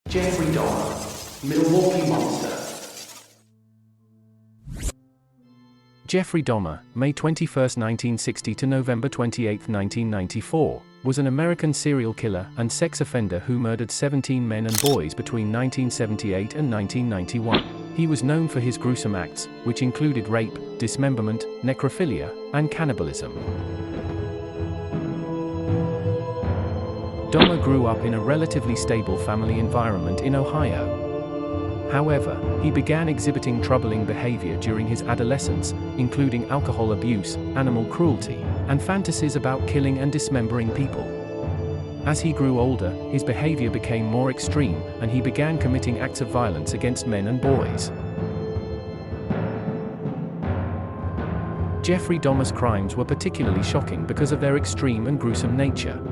Jeffrey Dahmer, Milwaukee Monster. Jeffrey Dahmer, May 21, 1960 to November 28, 1994, was an American serial killer and sex offender who murdered 17 men and boys between 1978 and 1991. He was known for his gruesome acts, which included rape, dismemberment, necrophilia, and cannibalism. Dahmer grew up in a relatively stable family environment in Ohio. However, he began exhibiting troubling behavior during his adolescence, including alcohol abuse, animal cruelty, and fantasies about killing and dismembering people. As he grew older, his behavior became more extreme, and he began committing acts of violence against men and boys. Jeffrey Dahmer's crimes were particularly shocking because of their extreme and gruesome nature.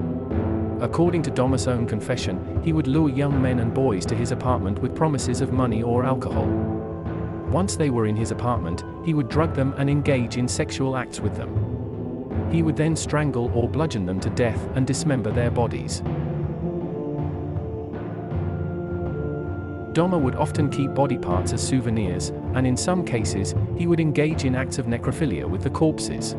According to Dahmer's own confession, he would lure young men and boys to his apartment with promises of money or alcohol. Once they were in his apartment, he would drug them and engage in sexual acts with them. He would then strangle or bludgeon them to death and dismember their bodies. Dahmer would often keep body parts as souvenirs, and in some cases, he would engage in acts of necrophilia with the corpses.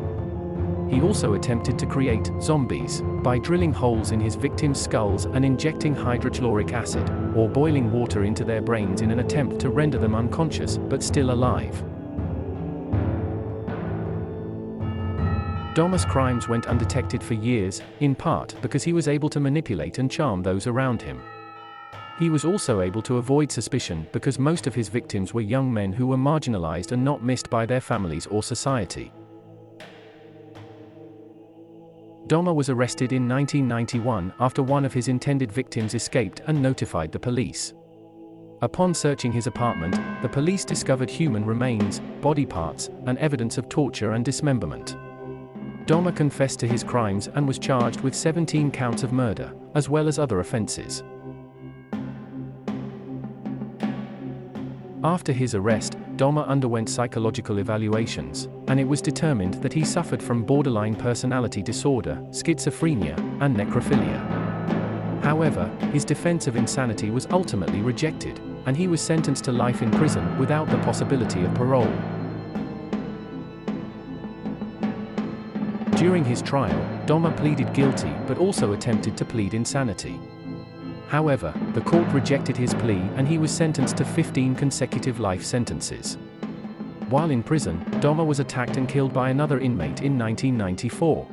He also attempted to create zombies by drilling holes in his victims' skulls and injecting hydrochloric acid, or boiling water into their brains in an attempt to render them unconscious but still alive. Dahmer's crimes went undetected for years, in part because he was able to manipulate and charm those around him. He was also able to avoid suspicion because most of his victims were young men who were marginalized and not missed by their families or society. Dahmer was arrested in 1991 after one of his intended victims escaped and notified the police. Upon searching his apartment, the police discovered human remains, body parts, and evidence of torture and dismemberment. Dahmer confessed to his crimes and was charged with 17 counts of murder, as well as other offenses. After his arrest, Dahmer underwent psychological evaluations, and it was determined that he suffered from borderline personality disorder, schizophrenia, and necrophilia. However, his defense of insanity was ultimately rejected, and he was sentenced to life in prison without the possibility of parole. During his trial, Dahmer pleaded guilty but also attempted to plead insanity. However, the court rejected his plea and he was sentenced to 15 consecutive life sentences. While in prison, Dahmer was attacked and killed by another inmate in 1994.